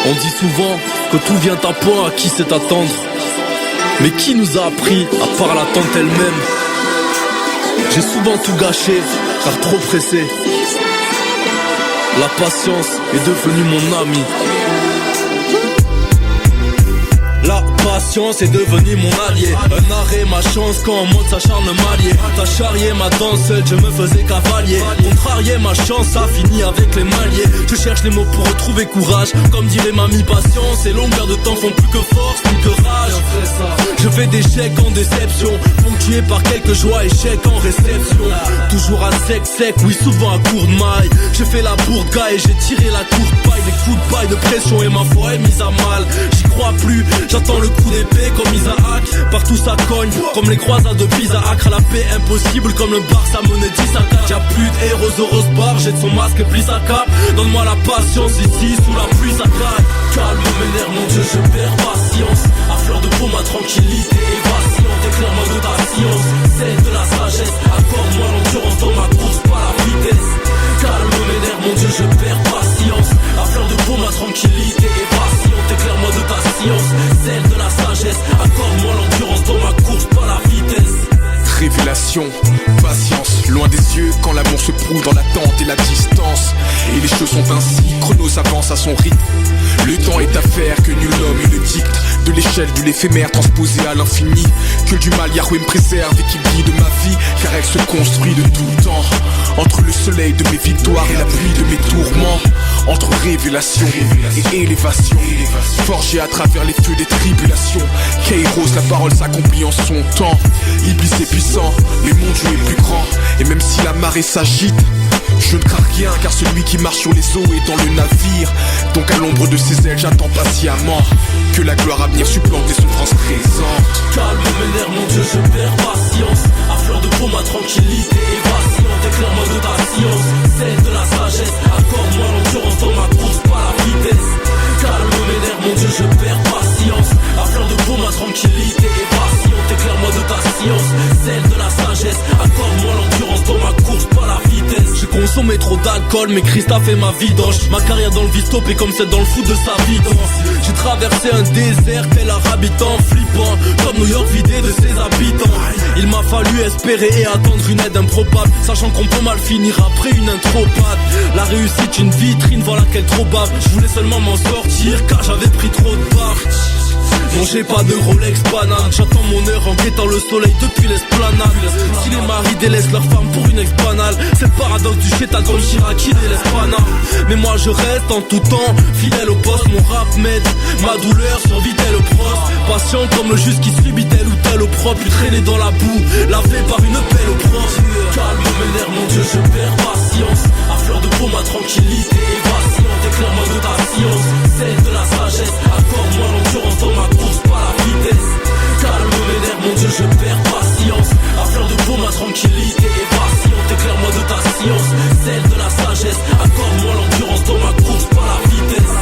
On dit souvent que tout vient à point, à qui sait attendre. Mais qui nous a appris, à part l'attente elle-même? J'ai souvent tout gâché, car trop pressé. La patience est devenue mon ami. La patience est devenue mon allié. Un arrêt, ma chance quand on monte s'acharne m'allier. T'as charrié ma danse seule, je me faisais cavalier. Contrarié ma chance, ça finit avec les mailliers. Je cherche les mots pour retrouver courage. Comme dirait mamie, patience et longueur de temps font plus que force, ni que rage. Je fais des chèques en déception, ponctué par quelques joies et chèques en réception. Toujours à sec, oui souvent à court de maille. J'ai fait la bourga et j'ai tiré la courte paille. Des coups de paille de pression et ma foi est mise à mal. J'y crois plus, j'attends le coup d'épée comme Isaac. Partout ça cogne, comme les croisades de Pisa. Accra la paix impossible comme le bar, ça menait 10 à 4. Y'a plus de héros au rose bar, jette son masque et plie sa cape. Donne-moi la patience ici, sous la pluie ça craque. Calme mes nerfs, mon Dieu, je perds patience. À fleur de peau, ma tranquillité est vacillante. Éclaire-moi de ta science, celle de la sagesse. Accorde-moi l'endurance dans ma course, pas la vitesse. Calme mes nerfs, mon Dieu, je perds patience. À fleur de peau, ma tranquillité est vacillante. Éclaire-moi de ta science, celle de la sagesse. Accorde-moi l'endurance dans ma course, pas la vitesse. Révélation, patience, loin des yeux quand l'amour se prouve dans l'attente et la distance. Et les choses sont ainsi, Chronos avance à son rythme. Le temps est affaire que nul homme ne dicte. De l'échelle de l'éphémère transposée à l'infini. Que du mal Yahweh me préserve et qu'il guide ma vie. Car elle se construit de tout le temps. Entre le soleil de mes victoires et la pluie de mes tourments. Entre révélation et élévation. Forgé à travers les feux des tribulations. Kairos, la parole s'accomplit en son temps. Iblis est puissant, mais mon Dieu est plus grand. Et même si la marée s'agite, je ne crains rien, car celui qui marche sur les eaux est dans le navire. Donc à l'ombre de ses ailes j'attends patiemment que la gloire à venir supplante les souffrances présentes. Calme mes nerfs, mon Dieu, je perds patience. À fleur de peau, ma tranquillité est vacillante. Éclaire-moi de ta science, celle de la sagesse. Accorde-moi l'endurance dans ma course, pas la vitesse. Calme mes nerfs, mon Dieu, je perds patience. À fleur de peau, ma tranquillité est vacillante. Éclaire-moi de ta science, celle de la sagesse. Accorde-moi l'endurance dans ma course, pas la vitesse. J'ai consommé trop d'alcool, mais Christ a fait ma vidange. Ma carrière dans le vice-top est comme celle dans le foot de sa vidance. J'ai traversé un désert tel un habitant flippant, comme New York vidé de ses habitants. Il m'a fallu espérer et attendre une aide improbable, sachant qu'on peut mal finir après une intropade. La réussite une vitrine, voilà qu'elle trop bave. Je voulais seulement m'en sortir car j'avais pris trop de baffes. Non, j'ai pas de Rolex banane. J'attends mon heure en guettant le soleil depuis l'esplanade. Si les maris délaissent leur femme pour une ex-banale, c'est le paradoxe du chétan comme Chirac qui délaisse Pana. Mais moi je reste en tout temps fidèle au poste. Mon rap m'aide, ma douleur survit tel au proche. Patient comme le juste qui subit tel ou tel opprobre. Puis traîné dans la boue, lavé par une pelle au proche. Calme mes nerfs, mon Dieu, je perds patience. À fleur de peau, ma tranquillité est vacillante. Éclaire-moi de ta science, celle de la sagesse. Accorde-moi l'endurance dans ma course, pas la vitesse. Calme mes nerfs, mon Dieu, je perds patience. À fleur de peau, ma tranquillité est vacillante. Éclaire-moi de ta science, celle de la sagesse. Accorde-moi l'endurance dans ma course, pas la vitesse.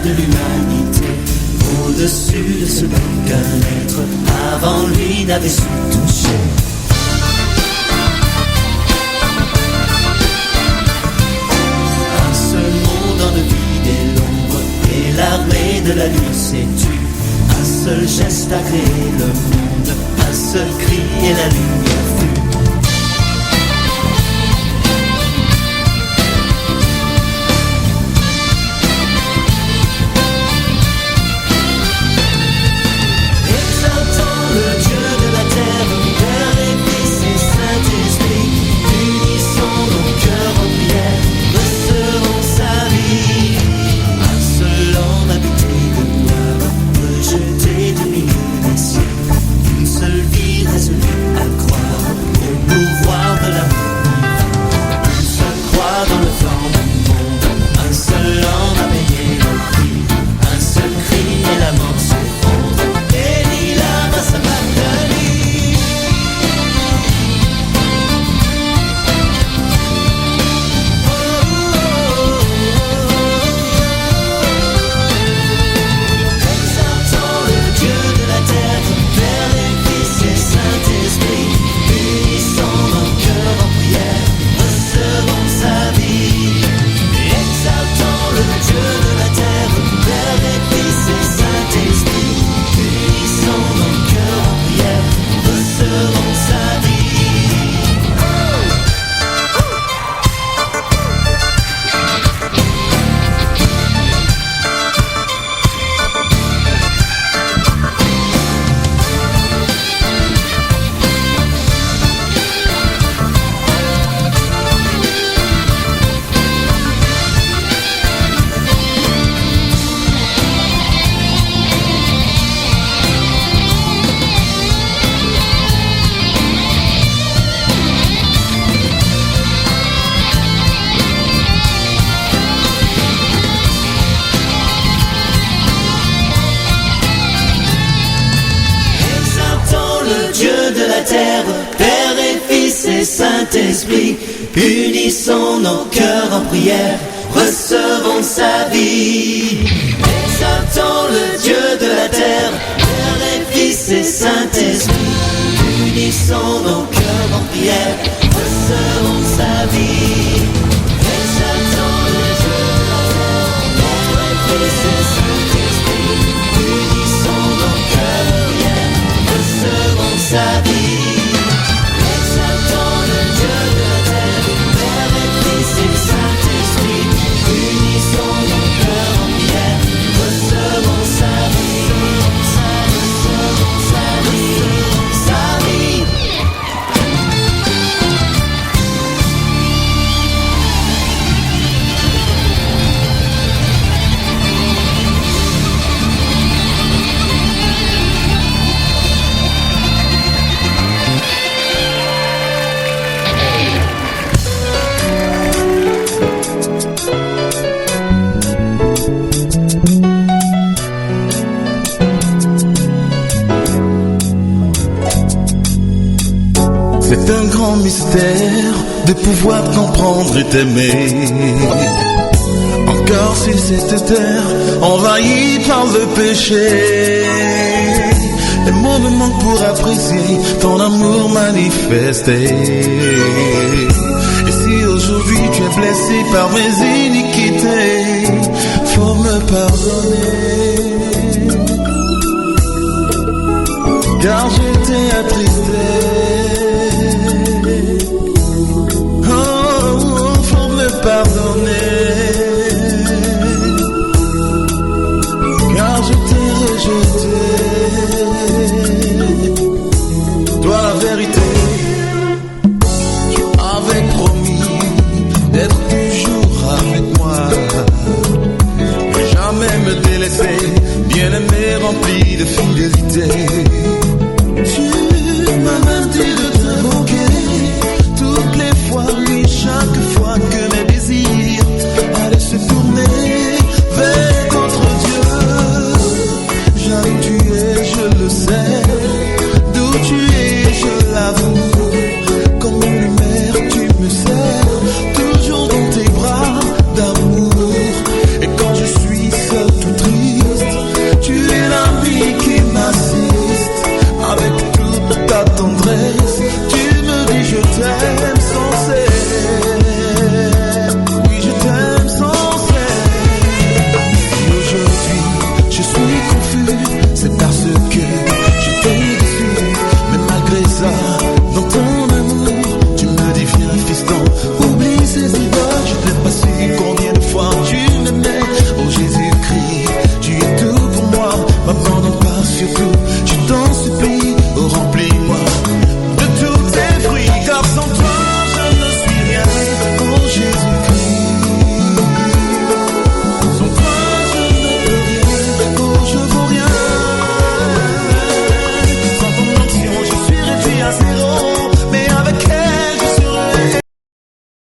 De l'humanité, au-dessus de ce qu'un être avant lui n'avait su toucher. Un seul monde en de vide et l'ombre, et l'armée de la nuit s'est tue. Un seul geste a créé le monde, un seul cri et la lumière fut. Saint-Esprit, unissons nos cœurs en prière, recevons sa vie. Exaltons le Dieu de la terre, Père et Fils et Saint-Esprit, unissons nos cœurs en prière, recevons sa vie. Exaltons le Dieu de la terre, Père et Fils et Saint-Esprit, unissons nos cœurs en prière, recevons sa vie. Exaltons le Dieu de la terre, Père et Fils et Saint-Esprit, unissons nos cœurs en prière, recevons sa vie, recevons sa vie, sa vie. C'est un grand mystère de pouvoir comprendre et t'aimer. Encore sur cette terre envahie par le péché, les mots me manquent pour apprécier ton amour manifesté. Et si aujourd'hui tu es blessé par mes iniquités, faut me pardonner, car je t'ai attristé. Faut me pardonner,